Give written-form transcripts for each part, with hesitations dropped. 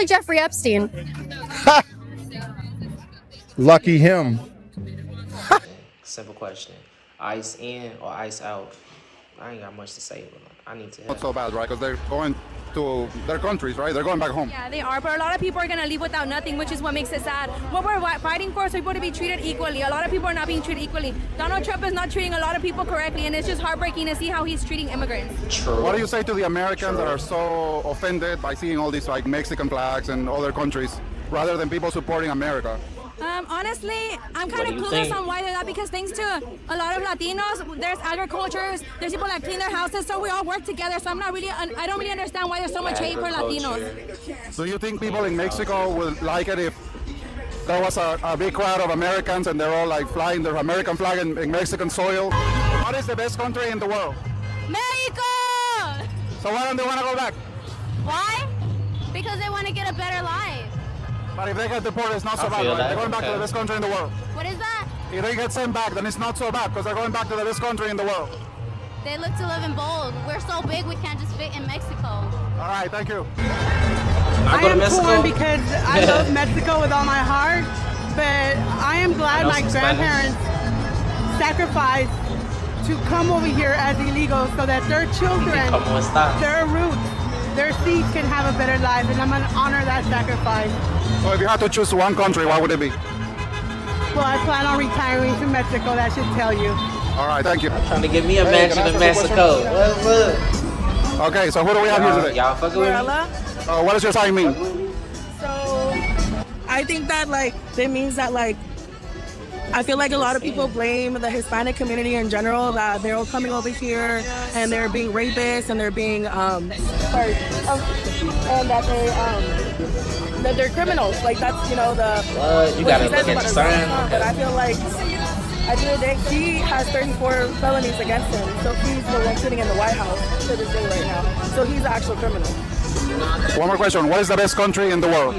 like Jeffrey Epstein. Lucky him. Simple question. Ice in or ice out? I ain't got much to say, but I need to. Not so bad, right? Because they're going to their countries, right? They're going back home. Yeah, they are, but a lot of people are going to leave without nothing, which is what makes it sad. What we're fighting for is for people to be treated equally. A lot of people are not being treated equally. Donald Trump is not treating a lot of people correctly, and it's just heartbreaking to see how he's treating immigrants. True. What do you say to the Americans that are so offended by seeing all these like Mexican flags and other countries, rather than people supporting America? Honestly, I'm kind of clueless on why they're that, because thanks to a lot of Latinos, there's agricultures, there's people that clean their houses, so we all work together. So I don't really understand why there's so much hate for Latinos. Do you think people in Mexico would like it if there was a big crowd of Americans and they're all like flying their American flag in Mexican soil? What is the best country in the world? Mexico! So why don't they want to go back? Why? Because they want to get a better life. But if they get deported, it's not so bad, right? They're going back to the best country in the world. What is that? If they get sent back, then it's not so bad, because they're going back to the best country in the world. They look to live in bold. We're so big, we can't just fit in Mexico. All right, thank you. I go to Mexico torn because I love Mexico with all my heart, but I am glad my grandparents sacrificed to come over here as illegals so that their children, their roots, their seeds can have a better life, and I'm going to honor that sacrifice. So if you had to choose one country, what would it be? Well, I plan on retiring to Mexico, that should tell you. All right, thank you. Trying to get me a mansion in Mexico. What's up? Okay, so who do we have here today? Y'all fucking with me? What does your sign mean? So I think that it means that I feel like a lot of people blame the Hispanic community in general, that they're all coming over here and they're being rapists and they're being and that they're criminals. Like that's the what? You gotta look at the sign. But I feel like at the end of the day, he has 34 felonies against him, so he's the one sitting in the White House to this day right now. So he's the actual criminal. One more question. What is the best country in the world?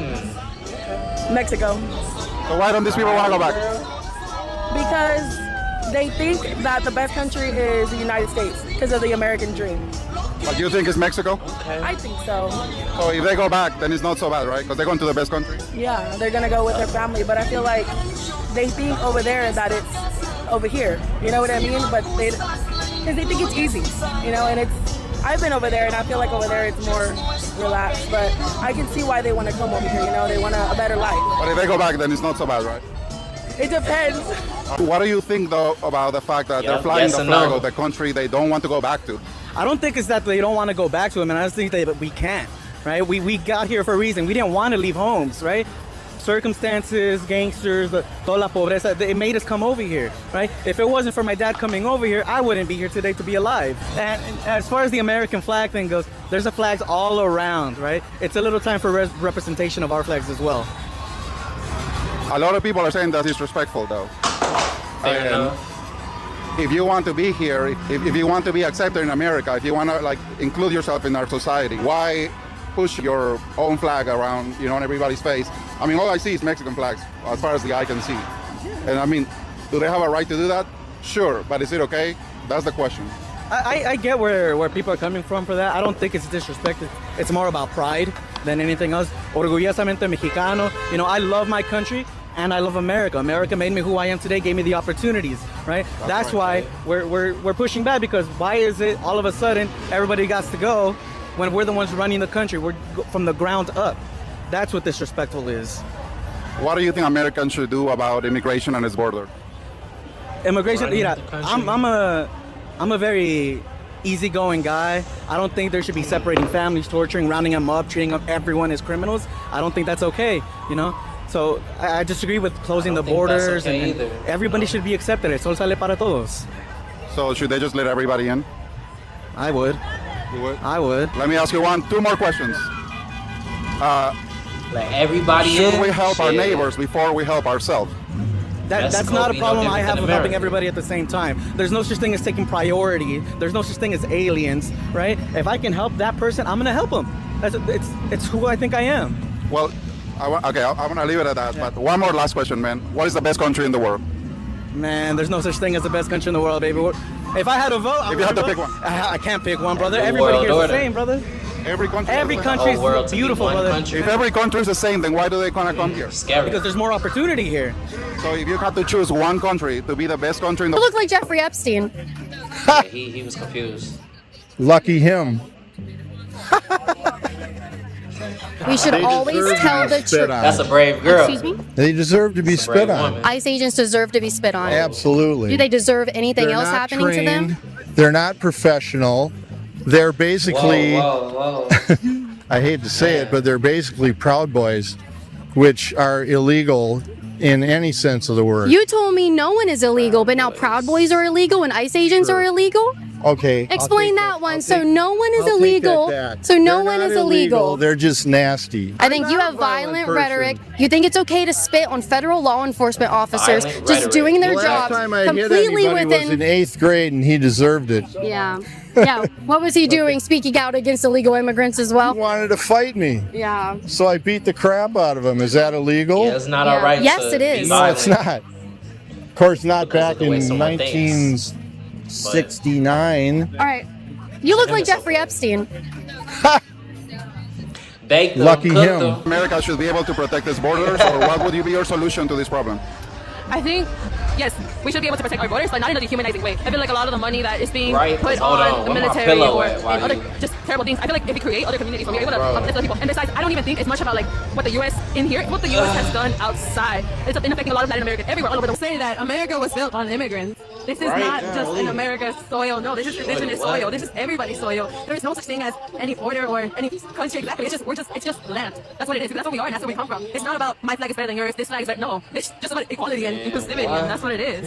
Mexico. So why don't these people want to go back? Because they think that the best country is the United States because of the American dream. But you think it's Mexico? Okay. I think so. So if they go back, then it's not so bad, right? Because they're going to the best country? Yeah, they're going to go with their family. But I feel like they think over there that it's over here. You know what I mean? But because they think it's easy, and I've been over there and I feel like over there it's more relaxed. But I can see why they want to come over here, they want a better life. But if they go back, then it's not so bad, right? It depends. What do you think, though, about the fact that they're flying the flag of the country they don't want to go back to? I don't think it's that they don't want to go back to them, and I just think that we can't, right? We got here for a reason. We didn't want to leave homes, right? Circumstances, gangsters, toda la pobreza, it made us come over here, right? If it wasn't for my dad coming over here, I wouldn't be here today to be alive. And as far as the American flag thing goes, there's a flags all around, right? It's a little time for representation of our flags as well. A lot of people are saying that's disrespectful, though. Fair enough. If you want to be here, if you want to be accepted in America, if you want to include yourself in our society, why push your own flag around, on everybody's face? I mean, all I see is Mexican flags, as far as the eye can see. And I mean, do they have a right to do that? Sure, but is it okay? That's the question. I get where people are coming from for that. I don't think it's disrespect. It's more about pride than anything else. Orgullosamente mexicano. I love my country and I love America. America made me who I am today, gave me the opportunities, right? That's why we're pushing back, because why is it all of a sudden everybody got to go when we're the ones running the country? We're from the ground up. That's what disrespectful is. What do you think Americans should do about immigration and its border? Immigration, I'm a very easygoing guy. I don't think there should be separating families, torturing, rounding them up, treating everyone as criminals. I don't think that's okay, So I disagree with closing the borders. And everybody should be accepted. El sol sale para todos. So should they just let everybody in? I would. You would? I would. Let me ask you two more questions. Let everybody in. Should we help our neighbors before we help ourselves? That's not a problem I have with helping everybody at the same time. There's no such thing as taking priority. There's no such thing as aliens, right? If I can help that person, I'm gonna help them. It's who I think I am. Well, I'm gonna leave it at that. Yeah. But one more last question, man. What is the best country in the world? Man, there's no such thing as the best country in the world, baby. If I had a vote, if you had to pick one, I can't pick one, brother. Everybody here is the same, brother. Every country. Every is the same? country Whole world is to be beautiful, one brother. country. If every country is the same, then why do they want to come here? Scary. Because there's more opportunity here. So if you had to choose one country to be the best country in the You look like Jeffrey Epstein. Yeah, he was confused. Lucky him. We should They always deserve tell to be the spit truth. on. That's a brave girl. Excuse me? They deserve to be That's a brave spit on. woman. ICE agents deserve to be spit on. Absolutely. Do they deserve anything They're else not happening to them? trained. They're not professional. They're basically, Whoa, whoa. I hate to say it, but they're basically Proud Boys, which are illegal in any sense of the word. You told me no one is illegal, but now Proud Boys are illegal and ICE agents are illegal? Okay. Explain that one. So no one is I'll take illegal. that back. So no They're one not is illegal. They're just nasty. I think I'm you not have a violent person. rhetoric. You think it's okay to spit on federal law enforcement officers Violent just rhetoric. doing their The last job time I hit completely anybody was in within. 8th grade, and he deserved it. Yeah. Yeah. What was he doing? Speaking out against illegal immigrants as He well? wanted to fight me, Yeah. so I beat the crap out of him. Is that illegal? Yeah, it's not Yeah. all right. Yes, to it is. be No, violent. it's not. Of course, not Because of back the in way someone thinks. 1969. All right. You look like Jeffrey Epstein. Bake them, Lucky cook him. them. America should be able to protect its borders, or what would be your solution to this problem? I think, yes, we should be able to protect our borders, but not in a dehumanizing way. I feel like a lot of the money that is being Right, put hold on, on the where my military pillow or at? Why other you- just terrible things, I feel like if we create other communities, we'll be able to Bro. uplift other people. And besides, I don't even think it's much about like what the U.S. in here, what the U.S. has done outside. It's been affecting a lot of Latin America, everywhere, all over the world. Say that America was built on immigrants. This is Right. not just Golly. in America's soil. No, this is indigenous What? soil. This is everybody's soil. There is no such thing as any border or any country exactly. It's just land. That's what it is. That's what we are and that's where we come from. It's not about my flag is better than yours, this flag is better. No. It's just about equality and inclusivity, and that's what it is.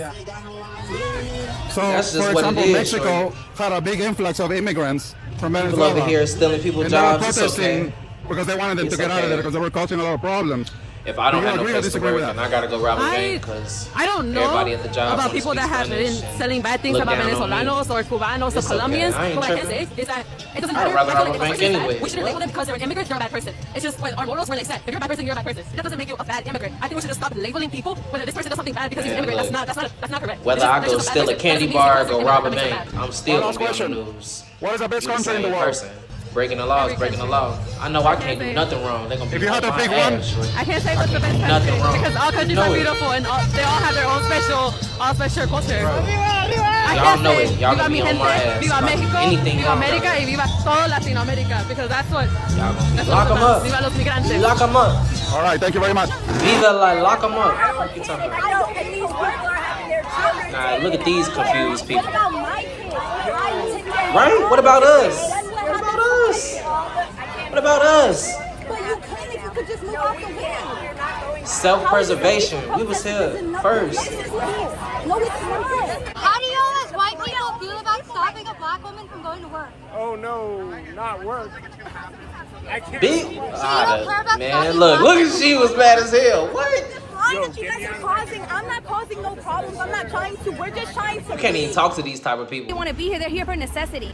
So, That's just for what it example, is, Mexico had a big influx of immigrants from People Venezuela. over here stealing people's And they were jobs. It's protesting okay. because they wanted them It's to get out okay. of there because they were causing a lot of problems. If I don't Do you have no agree or place to disagree work with and that? I gotta go rob a bank because I don't know everybody at the job about wanna people speak that have been Spanish. selling bad things Look about down on me. Venezolanos or Cubanos or It's okay. Colombians. I ain't What I can tripping. say is that it doesn't I'd matter. rather I feel rob a like if bank person is bad, anyway. we shouldn't label them because they're an immigrant, you're a bad person. It's just our morals were like set. If you're a bad person, you're a bad person. That doesn't make you a bad immigrant. I think we should just stop labeling people whether this person does something bad because he's an Man, immigrant. look. That's not correct. Whether It's I just- go that's just steal a bad. That candy doesn't mean bar or he's go an rob a immigrant. bank, That makes him I'm still One last gonna be on the question. news. What is the best You the country in the same world? person. Breaking the law is breaking the law. I know I can't do nothing wrong. They're gonna be If you had on to my pick one- ass, shorty. I can't say what's the best Nothing country wrong. because all countries Know are it. beautiful and they all have their own special culture. I Y'all can't know say it. Y'all Viva gonna mi be on my gente, ass Viva about Mexico, anything Viva wrong America, about y Viva todo Latinoamérica because that's what. Y'all gonna That's lock what them up. Viva los migrantes. Lock them up. All right, thank you very much. Viva like lock them up. What you talking about? Nah, look at these confused people. Right? What about us? What about us? What about us? Self-preservation. We was here first. How do y'all as white people feel about stopping a black woman from going to work? Oh no, not work. Big. Man, stopping look black at she was mad as hell. What? I'm not causing no problems. I'm not trying to. We're just trying to. You can't even talk to these type of people. They want to be here. They're here for necessity.